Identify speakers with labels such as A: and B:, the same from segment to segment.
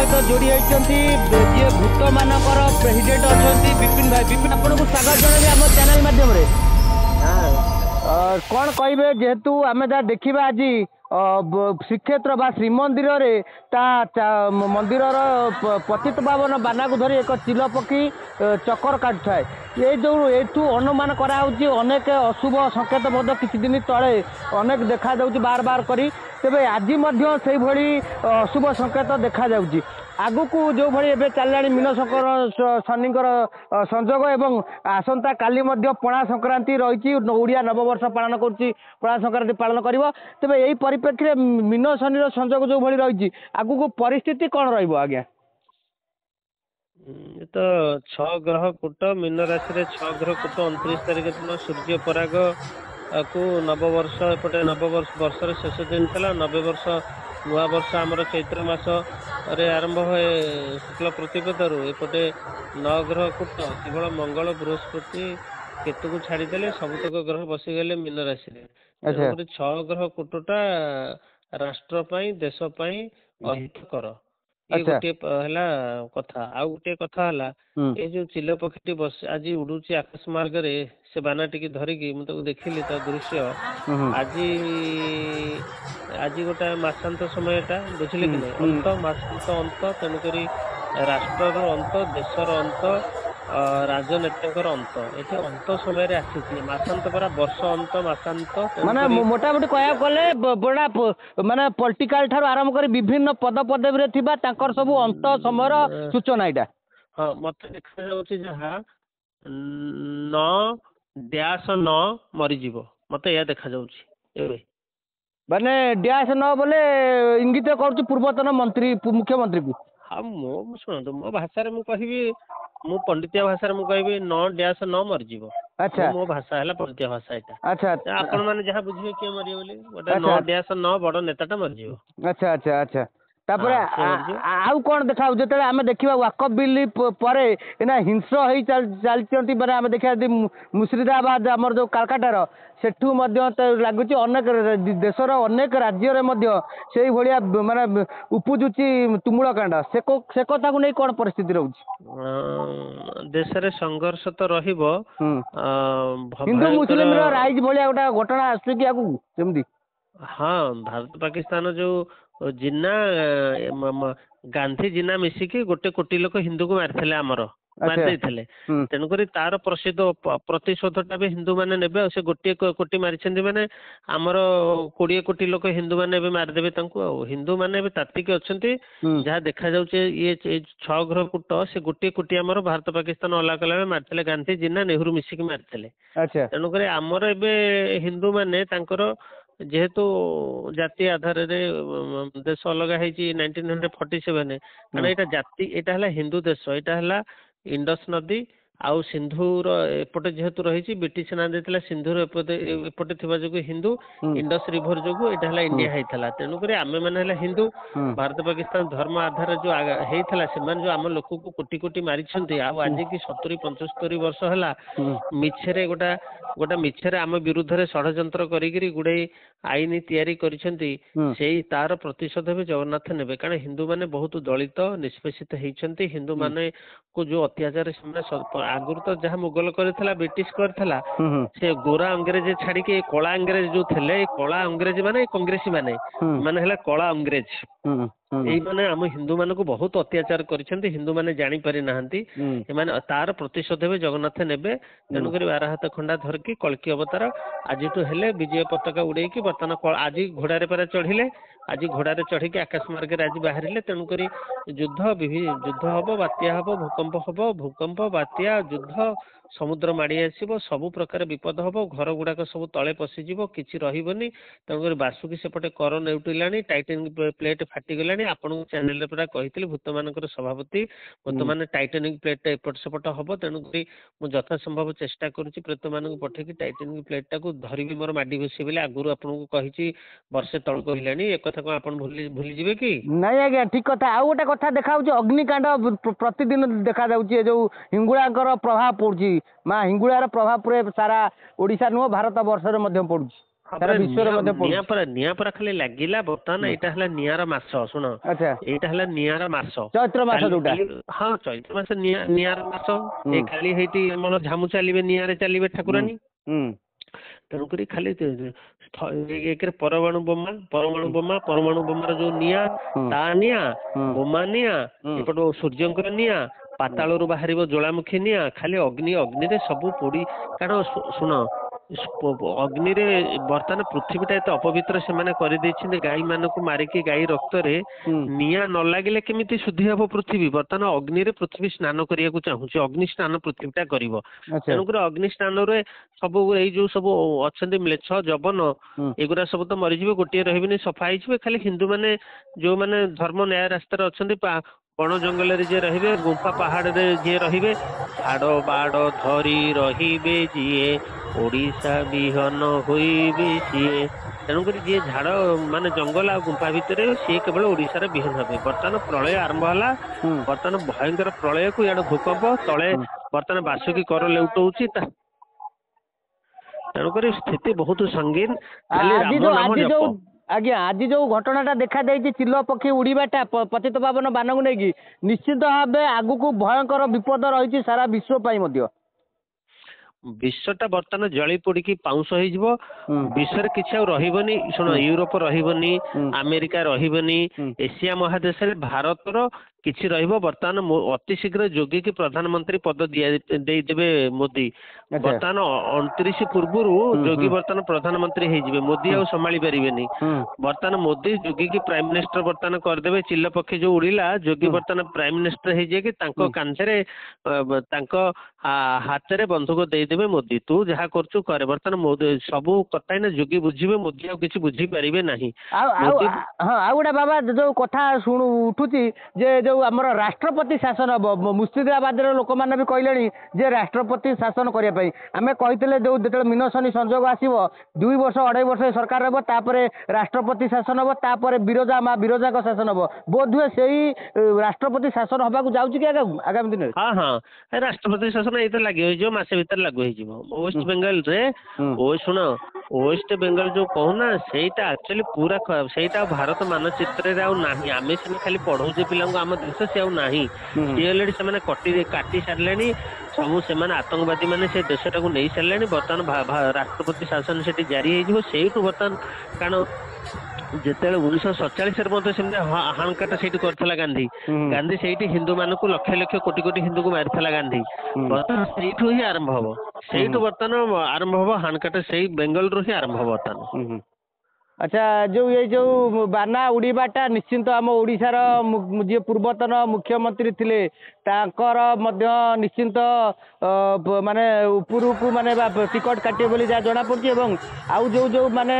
A: सहित जोड़ी होती जी भूत मानकर प्रेसिडेंट अच्छा विपिन भाई विपिन आपको स्वागत जन आम चैनल माध्यम कौन कहे जेहेतु आम जहाँ देखा आज श्रीक्षेत्र बा श्रीमंदिर मंदिर पतित पावन बाना को धरी एक चिल पक्षी चक्कर काटुए ये जो एठू अनुमान कराऊँच अनेक अशुभ संकेत किसी दिन तले अनेक देखा बार बार करी तेरे आज से अशुभ संकेत देखा जाऊँगी आगक जो भाई चलला मीन शनिकर संजोग एवं आसंता काली पणा संक्रांति रही ओडिया नववर्ष पालन कर पणा संक्रांति पालन कर तेज यही परिप्रेक्षी मीन शनि संजोग जो भाई रही आगक परिस्थिति कौन रहा
B: ये तो 6 ग्रह कूट मीन राशि रे 6 ग्रह कूट 29 तारिख दिन सूर्य पराग को नववर्ष एपटे नववर्ष वर्षर शेष दिन था नवे वर्ष नुआ वर्ष आमर चैत्र मास रे आरंभ हुए शुक्ल प्रतिपदर एपटे 9 ग्रह कूट केवल मंगल बृहस्पति केतु को छाड़ीदे सबुतक ग्रह बसीगले मीन राशि रे 6 ग्रह कूटटा राष्ट्र देश अहितकर ये गोटे है कथा आउ गोटे कथा है ये जो चिल पक्षी बस आज उड़ूची आकाश मार्ग रे से बाना टी धरिकी मुझे देखिली तो दृश्य आज आज गोटा मासांत समयटा बुझिले कि नहीं अंत मासांत अंत तेणुक राष्ट्र अंत देशर अंत राजनेता अंत ये अंत समय आसी मासांत परा वर्ष अंत मासांत
A: माने मोटामोटी कह गले बड़ा माने पॉलिटिकल ठार आरंभ कर विभिन्न पद पदवी थिबा तांकर सब अंत समयर सूचना इटा
B: हाँ मत देखा जाउछि जहा 9-9 मरीजीव मत या देखा जाउछि एबे
A: माने डैश 9 बोले इंगित कर पूर्वतन मंत्री मुख्यमंत्री को
B: हाँ मो शुणु मो भाषा मु कहबी मु पंडितिया भाषा मु कहबी 9-9 मरीजीव
A: अच्छा
B: मो भाषा है पंडितिया भाषा एटा
A: अच्छा
B: आपण माने जहा बुझिबे के मरियो बोली गोटे 9-9 बड़ नेताटा मरीजीव
A: अच्छा अच्छा अच्छा तापर आउ कौन देखा जो आम देखा वाकअप बिल पर हिंस चलती मैंने आम देखा मुर्शिदाबाद आमर जो कालकाटार सेठू लगुच अनेक देशर अनेक राज्य से भाया माने उपजुची तुमुल कांड से कथा को नहीं कौन परिस्थिति रोचे
B: देश रे संघर्ष तो रहिबो
A: हिंदू मुस्लिम राइज भाया गोटा घटना आसुची कि आगु सेमती
B: हाँ भारत पाकिस्तान जो जिन्ना गांधी जिन्ना मिसिकी गोटे कोटी लोक हिंदू को मारिथिले आमर मारिदेइथिले तेणुक तार प्रसिद्ध प्रतिशोधटा भी हिंदू माने नेबे से गोटे कोटी मारिछन्ती माने आमर 20 कोटी लोक हिंदू माने भी मारिदेबे तांको हिंदू माने भी तात्विक अछन्ती जहाँ देखा जाउचे ये 6 ग्रह कूट से गोटे कोटी आमर भारत पाकिस्तान अलग अलग मारिथिले गांधी जिन्ना नेहरू मिसिकी मारिथिले तेणुक आमर एबे हिंदू माने तांकर जेहेतु जाति आधार रे देश अलग है 1947 कारण यहाँ जाति यहाँ हिंदू देश यहाँ इंडस नदी आउ सिंधुर एपटे जेहेतु रही ब्रिटिश ना देता सिंधुर एपटे थी जो हिंदू इंडस रिभर जो यहाँ इंडिया होता तेणुक आम मैंने हिंदू भारत पाकिस्तान धर्म आधार जो होता से जो आम लोक को कोटी कोटी मारी आज की 70-75 वर्ष है मिछरे गोटा मिछरे आम विरुद्ध रे षड्यंत्र करी गुड़े आईन तैयारी करिसेंती सेही तार प्रतिशोध भी जगन्नाथ नेबे कारण हिंदू माने बहुत दलित निष्पेषित होइछंती हिंदू माने को जो अत्याचार आगुर तो जहाँ मुगल करथिला ब्रिटिश करथिला से गोरा अंग्रेज छाड़ी के कला अंग्रेज जो थिले कला अंग्रेज माने कांग्रेसी माने माने हला कला अंग्रेज यही माने हम हिंदू मान को बहुत अत्याचार करिसेंती हिंदू माने जानी पारि नाहंती एमाने तार प्रतिशोध भी जगन्नाथ नेबे तेणुक 12 हाथ खंडा धरकी कल्कि अवतार आज हेले विजय पताका उड़ेकी बर्तमान आज घोड़ारे पर चढ़िले आज घोड़ारे चढ़ी आकाश मार्ग आज बाहर तेणुक युद्ध हम बात्या हम भूकंप बात्या युद्ध समुद्र माड़ी आसब सबु प्रकार विपद हम घर गुड़ाक सब तले पशिज किसी रही तेणुक बासुकी सेपटे कर नेउटिला टाइटानिक प्लेट फाटिगला आपन चैनल पूरा कही भूत मान सभापति भूत मान टाइटानिक प्लेट एपट सेपट हम तेणुक मुझे यथा संभव चेष्टा करुँच प्रेत मान पठेकी टाइटानिक प्लेटा को धरबी मोर माडी घोषे बोले आगुरी आपको कही वर्षे तल कहला एक कथा कौन आप भूलीजे कि
A: नहीं आज्ञा ठीक कथा आउ गोटे कथा देखा अग्निकांड प्रतिदिन देखा जो हिंगुला प्रभाव पड़ुची माँ हिंगुलार प्रभाव पूरे सारा ओडिशा नुह भारत वर्ष पड़ुची ସାରା ବିଶ୍ୱରେ ମଧ୍ୟ
B: ନିଆଁ ପରା ଖାଲି ଲାଗିଲା ବର୍ତ୍ତମାନ ଏଇଟା ହେଲା ନିଆଁର ମାସ ଶୁଣ ଏଇଟା ହେଲା ନିଆଁର ମାସ
A: ଚୈତ୍ର ମାସ ଯୋଉଟା
B: ହଁ ଚୈତ୍ର ମାସ ନିଆଁର ମାସ ଏଇ ଖାଲି ହେଇଠି ଆମର ଝାମୁ ଚାଲିବେ ନିଆଁରେ ଚାଲିବେ ଠାକୁରାଣୀ ତେଣୁକରି ଖାଲି ଏକରେ ପରମାଣୁ ବୋମାର ଯୋଉ ନିଆଁ ତା ନିଆଁ ବୋମା ନିଆଁ ଏପଟୁ ସୂର୍ଯ୍ୟଙ୍କର ନିଆଁ ପାତାଳରୁ ବାହାରିବ ଜ୍ୱାଳାମୁଖୀ ନିଆଁ ଖାଲି ଅଗ୍ନିରେ ସବୁ ପୋଡି କାରଣ ଶୁଣ ଅଗ୍ନିରେ ବର୍ତ୍ତମାନ ପୃଥିବୀଟା ଏତେ ଅପବିତ୍ର ସେମାନେ କରିଦେଇଛନ୍ତି ଗାଈ ମାନଙ୍କୁ ମାରିକି ଗାଈ ରକ୍ତରେ ନିଆଁ ନ ଲାଗିଲେ କେମିତି ଶୁଦ୍ଧି ହବ ପୃଥିବୀ ବର୍ତ୍ତମାନ ଅଗ୍ନିରେ ପୃଥିବୀ ସ୍ନାନ କରିବାକୁ ଚାହୁଁଛି ଅଗ୍ନି ସ୍ନାନ ପୃଥିବୀଟା କରିବ ତେଣୁକରି ଅଗ୍ନି ସ୍ନାନରେ ସବୁ ଏଇ ଯୋଉ ସବୁ ଅଛନ୍ତି ମ୍ଲେଚ୍ଛ ଯବନ ଏଗୁରା ସବୁ ତ ମରିଯିବେ ଗୋଟିଏ ରହିବେନି ସଫା ହେଇଯିବେ ଖାଲି ହିନ୍ଦୁ ମାନେ ଯୋଉମାନେ ଧର୍ମ ନ୍ୟାୟ ରାସ୍ତାରେ ଅଛନ୍ତି ବଣ ଜଙ୍ଗଲରେ ଯିଏ ରହିବେ ଗୁମ୍ଫା ପାହାଡରେ ଯିଏ ରହିବେ ଛାଡ ବାଡ ଧରି ରହିବେ ଯିଏ ଓଡିଶା ବିହନ ହୋଇବେ ସିଏ ତେଣୁକରି ଯିଏ ଝାଡ ମାନେ ଜଙ୍ଗଲ ଆଉ ଗୁମ୍ଫା ଭିତରେ ସିଏ କେବଳ ଓଡିଶାର ବିହନ ହେବେ ବର୍ତ୍ତମାନ ପ୍ରଳୟ ଆରମ୍ଭ ହେଲା ବର୍ତ୍ତମାନ ଭୟଙ୍କର ପ୍ରଳୟକୁ ଇଆଡେ ଭୂକମ୍ପ ତଳେ ବର୍ତ୍ତମାନ ବାସୁକି କର ଲେଉଟଉଛି ତେଣୁକରି ସ୍ଥିତି ବହୁତ ସଙ୍ଗୀନ ଖାଲି ରାମ ନାମ ଜପ
A: ଆଜ୍ଞା ଆଜି ଯୋଉ ଘଟଣାଟା ଦେଖାଦେଇଛି ଚିଲ ପକ୍ଷୀ ଉଡିବାଟା ପତିତପାବନ ବାନକୁ ନେଇକି ନିଶ୍ଚିତ ଭାବେ ଆଗକୁ ଭୟଙ୍କର ବିପଦ ରହିଛି ସାରା ବିଶ୍ୱ ପାଇଁ ମଧ୍ୟ
B: ବିଶ୍ୱଟା ବର୍ତ୍ତମାନ ଜଳି ପୋଡିକି ପାଉଁଶ ହେଇଯିବ ବିଶ୍ୱରେ କିଛି ଆଉ ରହିବନି ଶୁଣ ୟୁରୋପ ରହିବନି ଆମେରିକା ରହିବନି ଏସିଆ ମହାଦେଶରେ ଭାରତର କିଛି ରହିବ ବର୍ତ୍ତମାନ ଅତି ଶୀଘ୍ର ଯୋଗୀକି ପ୍ରଧାନମନ୍ତ୍ରୀ ପଦ ଦେଇଦେବେ ମୋଦି ବର୍ତ୍ତମାନ 29 ପୂର୍ବରୁ ଯୋଗୀ ବର୍ତ୍ତମାନ ପ୍ରଧାନମନ୍ତ୍ରୀ ହେଇଯିବେ ମୋଦି ଆଉ ସମ୍ଭାଳି ପାରିବେନି ବର୍ତ୍ତମାନ ମୋଦି ଯୋଗୀକି ପ୍ରାଇମ ମିନିଷ୍ଟର ବର୍ତ୍ତମାନ କରିଦେବେ ଚିଲ ପକ୍ଷୀ ଯୋଉ ଉଡିଲା ଯୋଗୀ ବର୍ତ୍ତମାନ ପ୍ରାଇମ ମିନିଷ୍ଟର ହେଇଯାଇକି ତାଙ୍କ କାନ୍ଧରେ ତାଙ୍କ ହାତରେ ବନ୍ଧୁକ ଦେଇଦେବେ ମୋଦି ତୁ ଯାହା କରୁଛୁ କରେ ବର୍ତ୍ତମାନ ସବୁ କଥା ନା ଯୋଗୀ ବୁଝିବେ ମୋଦି ଆଉ କିଛି ବୁଝିପାରିବେ ନାହିଁ
A: ଆଉ ଗୋଟେ ବାବା ଯୋଉ କଥା ଉଠୁଛି ଯେ ଯୋଉ ଆମର ରାଷ୍ଟ୍ରପତି ଶାସନ ହବ ମୁର୍ଶିଦାବାଦର ଲୋକମାନେ ବି କହିଲେଣି ଯେ ରାଷ୍ଟ୍ରପତି ଶାସନ କରିବା ପାଇଁ ଆମେ କହିଥିଲେ ଯୋଉ ଯେତେବେଳେ ମିନଶନି ସଂଯୋଗ ଆସିବ 2 ବର୍ଷ 2.5 ବର୍ଷ ସରକାର ହେବ ତାପରେ ରାଷ୍ଟ୍ରପତି ଶାସନ ହବ ତାପରେ ମା ବିରଜାଙ୍କ ଶାସନ ହବ ବୋଧହୁଏ ସେଇ ରାଷ୍ଟ୍ରପତି ଶାସନ ହବାକୁ ଯାଉଛି କି ଆଗାମୀ ଦିନରେ
B: ହଁ ରାଷ୍ଟ୍ରପତି ଶାସନ ଏଇତ ଲାଗି ହେଇଯିବ ମାସେ ଭିତରେ ଲାଗୁ ହେଇଯିବ ୱେଷ୍ଟ ବେଙ୍ଗଲରେ ଶୁଣ ୱେଷ୍ଟ ବେଙ୍ଗଲ ଯୋଉ କହୁନା ସେଇଟା ଆକ୍ଚୁଆଲି ପୁରା ସେଇଟା ଭାରତ ମାନଚିତ୍ରରେ ଆଉ ନାହିଁ ଆମେ ସିନା ଖାଲି ପଢଉଛେ ପିଲାଙ୍କୁ ଆମ ଦେଶ ସେ ଆଉ ନାହିଁ ସିଏ ଅଲରେଡି ସେମାନେ କାଟି ସାରିଲେଣି ସବୁ ସେମାନେ ଆତଙ୍କବାଦୀ ମାନେ ସେ ଦେଶଟାକୁ ନେଇ ସାରିଲେଣି ବର୍ତ୍ତମାନ ରାଷ୍ଟ୍ରପତି ଶାସନ ସେଠି ଜାରି ହେଇଯିବ ସେଇଠୁ ବର୍ତ୍ତମାନ କାରଣ ଯେତେବେଳେ 1947ରେ ମଧ୍ୟ ସେମିତି ହାଣକାଟ ସେଇଠି କରିଥିଲା ଗାନ୍ଧୀ ସେଇଠି ହିନ୍ଦୁ ମାନଙ୍କୁ ଲକ୍ଷ ଲକ୍ଷ କୋଟି କୋଟି ହିନ୍ଦୁକୁ ମାରିଥିଲା ଗାନ୍ଧୀ ବର୍ତ୍ତମାନ ସେଇଠୁ ହିଁ ଆରମ୍ଭ ହବ ସେଇଠୁ ବର୍ତ୍ତମାନ ଆରମ୍ଭ ହବ ହାଣକାଟ ସେଇ ବେଙ୍ଗଲରୁ ହିଁ ଆରମ୍ଭ ହବ ବର୍ତ୍ତମାନ
A: ଆଚ୍ଛା ଯୋଉ ବାନା ଉଡ଼ିବାଟା ନିଶ୍ଚିନ୍ତ ଆମ ଓଡ଼ିଶାର ଯିଏ ପୂର୍ବତନ ମୁଖ୍ୟମନ୍ତ୍ରୀ ଥିଲେ ତାଙ୍କର ମଧ୍ୟ ନିଶ୍ଚିନ୍ତ ମାନେ ଉପରକୁ ମାନେ ଟିକଟ କାଟିବେ ବୋଲି ଯାହା ଜଣାପଡ଼ୁଛି ଏବଂ ଆଉ ଯୋଉ ମାନେ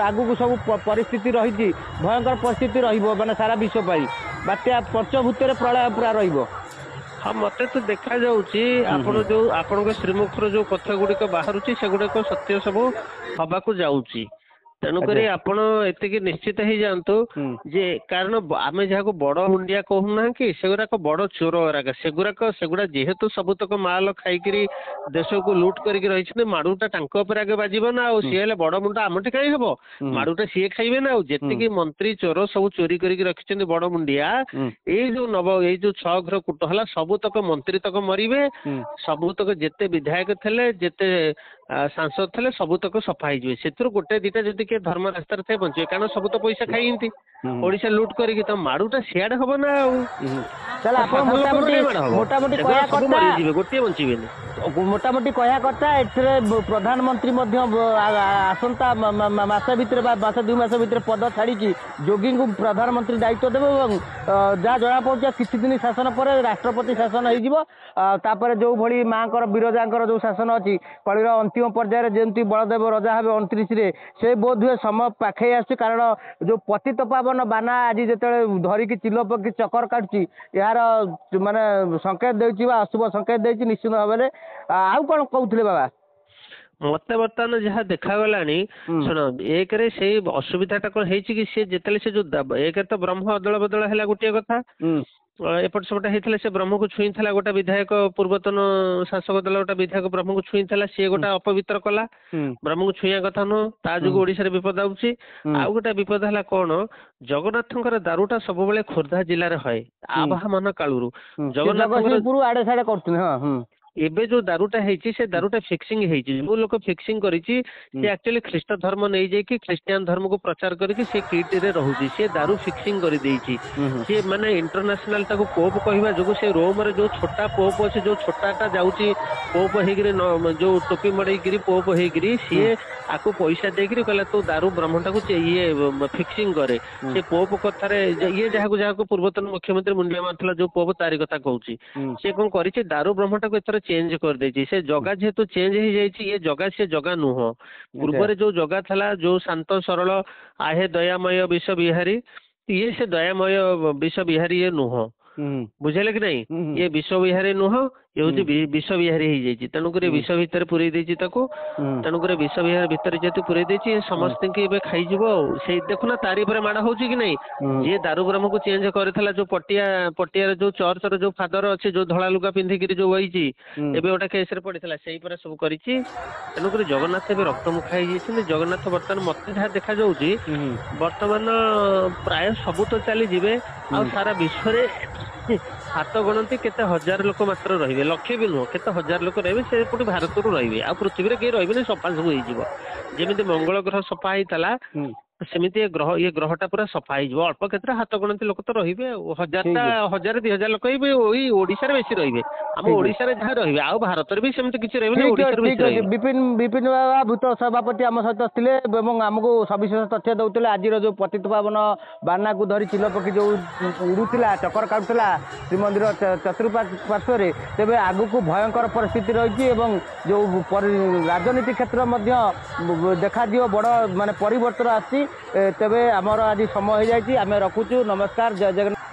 A: ଆଗକୁ ସବୁ ପରିସ୍ଥିତି ରହିଛି ଭୟଙ୍କର ପରିସ୍ଥିତି ରହିବ ମାନେ ସାରା ବିଶ୍ୱ ପାଇଁ ବାତ୍ୟା ପଞ୍ଚଭୂତରେ ପ୍ରଳୟ ପୁରା ରହିବ
B: ହଁ ମତେ ତ ଦେଖାଯାଉଛି ଆପଣ ଯୋଉ ଆପଣଙ୍କ ଶ୍ରୀମୁଖର ଯୋଉ କଥା ଗୁଡିକ ବାହାରୁଛି ସେଗୁଡିକ ସତ୍ୟ ସବୁ ହବାକୁ ଯାଉଛି ତେଣୁକରି ଆପଣ ଏତିକି ନିଶ୍ଚିତ ହେଇଯାଆନ୍ତୁ ଯେ କାରଣ ଆମେ ଯାହାକୁ ବଡ ମୁଣ୍ଡିଆ କହୁନା କି ସେଗୁଡାକ ବଡ ଚୋର ସେଗୁଡା ଯେହେତୁ ସବୁତକ ମାଲ ଖାଇକିରି ଦେଶକୁ ଲୁଟ କରିକି ରହିଛନ୍ତି ମାଡୁଟା ତାଙ୍କ ଉପରେ ଆଗେ ବାଜିବ ନା ଆଉ ସିଏ ହେଲେ ବଡ ମୁଣ୍ଡ ଆମଠି କାହିଁ ହବ ମାଡୁଟା ସିଏ ଖାଇବେ ନା ଆଉ ଯେତିକି ମନ୍ତ୍ରୀ ଚୋର ସବୁ ଚୋରି କରିକି ରଖିଛନ୍ତି ବଡ ମୁଣ୍ଡିଆ ଏଇ ଯୋଉ 6 ଘର କୁଟ ହେଲା ସବୁତକ ମନ୍ତ୍ରୀ ତକ ମରିବେ ସବୁତକ ଯେତେ ବିଧାୟକ ଥିଲେ ଯେତେ ସାଂସଦ ଥିଲେ ସବୁତକ ସଫା ହେଇଯିବେ ସେଥିରୁ ଗୋଟେ ଦିଟା ଯଦି କିଏ ଧର୍ମ ରାସ୍ତାରେ ଥାଏ ବଞ୍ଚିବେ କାରଣ ସବୁ ତ ପଇସା ଖାଇନ୍ତି ଓଡିଶା ଲୁଟ କରିକି ତ ମାଡୁଟା ସିଆଡେ ହବ ନା ଆଉ ଗୋଟିଏ ବଞ୍ଚିବେନି
A: ମୋଟାମୋଟି କହିବା କଥା ଏଥିରେ ପ୍ରଧାନମନ୍ତ୍ରୀ ମଧ୍ୟ ଆସନ୍ତା ମାସ ଭିତରେ ବା ମାସ 2 ମାସ ଭିତରେ ପଦ ଛାଡିକି ଯୋଗୀଙ୍କୁ ପ୍ରଧାନମନ୍ତ୍ରୀ ଦାୟିତ୍ୱ ଦେବେ ଏବଂ ଯାହା ଜଣାପଡୁଛି କିଛି ଦିନ ଶାସନ ପରେ ରାଷ୍ଟ୍ରପତି ଶାସନ ହେଇଯିବ ତାପରେ ଯୋଉ ଭଳି ମାଙ୍କର ବିରଜାଙ୍କର ଯୋଉ ଶାସନ ଅଛି କଳିର ଅନ୍ତିମ ପର୍ଯ୍ୟାୟରେ ଯେମିତି ବଳଦେବ ରଜା ହେବେ 29ରେ ସେ ବୋଧହୁଏ ସମୟ ପାଖେଇ ଆସୁଛି କାରଣ ଯୋଉ ପତିତପାବନ ବାନା ଆଜି ଯେତେବେଳେ ଧରିକି ଚିଲ ପକ୍ଷୀ ଚକର କାଟୁଛି ଏହାର ମାନେ ସଂକେତ ଦେଉଛି ବା ଅଶୁଭ ସଂକେତ ଦେଇଛି ନିଶ୍ଚିତ ଭାବରେ ଆଉ କଣ କହୁଥିଲେ ବାବା
B: ମତେ ବର୍ତ୍ତମାନ ଯାହା ଦେଖାଗଲାଣି ଶୁଣ ଏକରେ ସେଇ ଅସୁବିଧାଟା କଣ ହେଇଛି କି ସେ ଯେତେବେଳେ ସେ ଯୋଉ ଏକରେ ତ ବ୍ରହ୍ମ ଅଦଳ ବଦଳ ହେଲା ଗୋଟିଏ କଥା एपट सेपट होता से ब्रह्म को छुई था गोटा विधायक पूर्वतन शासक दल गोटा विधायक ब्रह्म को छुई था सी गोटा अपवित्र कला ब्रह्म को छुआ कथा नुह ता जो ओडिशा विपद आउची आउ गोटा विपद है कौन जगन्नाथंकर दारूटा सब बेले खोर्धा जिले में हए आवाह मन कालू जगन्नाथ एबे जो दारूटा है से दारूटा फिक्सिंग है जो लोक फिक्सिंग करिछि से एक्चुअली ख्रीष्ट धर्म नहीं जाए कि ख्रीस्टियन धर्म को प्रचार करके से किट रे रहउछि से दारू फिक्सिंग कर देछि से माने इंटरनेशनल ताको पोप कहबा जो से रोम रे जो छोटा पोप अछि जो छोटाटा जाउछि पोप हेगिरे जो टोपी मड़ेगिरी पोप हेगिरी से आको पैसा देगिरी कहला तो दारू ब्राह्मणटा को ये फिक्सिंग करे से पोप कथारे ये जहाको पूर्वतन मुख्यमंत्री मुंडिया मारथला जो पोप तारी कथा कहउछि से कोन करिछि दारू ब्राह्मणटा को एतर चेंज कर देछि से जगह जेहेतु चेंज हो जाइछि ये जगह से जगह नुह पूर्व जो जगह थला जो शांत सरल आहे दयामय विश्व बिहारी ये से दयामय विश्व बिहारी ये नुह बुझेले कि नहीं ये विश्व बिहारी नुह ये हूँ विश्व बिहारी हो जाइए तेणुक विश्व भितर पुरे तेणुक विश्व बिहार भितर जेतु पुरे समस्त खाईज से देखुना तारी पर माड़ हो कि नहीं ये दारू ब्रह्म को चेंज करथिला जो पटिया जो चर्च रो जो फादर अच्छे जो धड़ा लुगा पिंधिकी जो वही एबे गोटे केस रे पड़ीला से सब करी तेणुक जगन्नाथ एवं रक्तमुखा हो जगन्नाथ बर्तमान मत जहाँ देखा जाऊँगी बर्तमान प्राय सबू तो चली जीवे आ सारा विश्व हाथ गणती केते हजार लोक मात्र रहिबे लक्ष्य भी नुह केते हजार लोक रहिबे से पुटी भारत रु रहिबे आ पृथ्वी रे के रहिबे सफा सब होई जीवो जेमिति मंगल ग्रह सफा होइतला सेमिति ये ग्रहटा पूरा सफा हो अल्प क्षेत्र हाथ गणती लोक तो रहिबे हजार 2000 लोक ही ओडिशा रे बेसी रहिबे हम ओडिशा रे जहाँ रहिबे आ भारत रे भी सेमिति किछि रहिबे ओडिशा रे बेसी रहिबे
A: विपिन बाबा भूत सभापति आम सहित थिले एवं हमको सविशेष तथ्य दउतिले आज जो पतित पावन बाना को धरी चिल पक्षी जो उड़ुतिला चक्कर काटुला श्रीमंदिर चतुर्पार्श्व रे तेबे आगु को भयंकर परिस्थिति रही एवं जो राजनीति क्षेत्र मध्य देखा दियो बड़ माने परिवर्तन आसी तेबे आमर आज समय हो जाए आम रखुचु नमस्कार जय जगन्नाथ।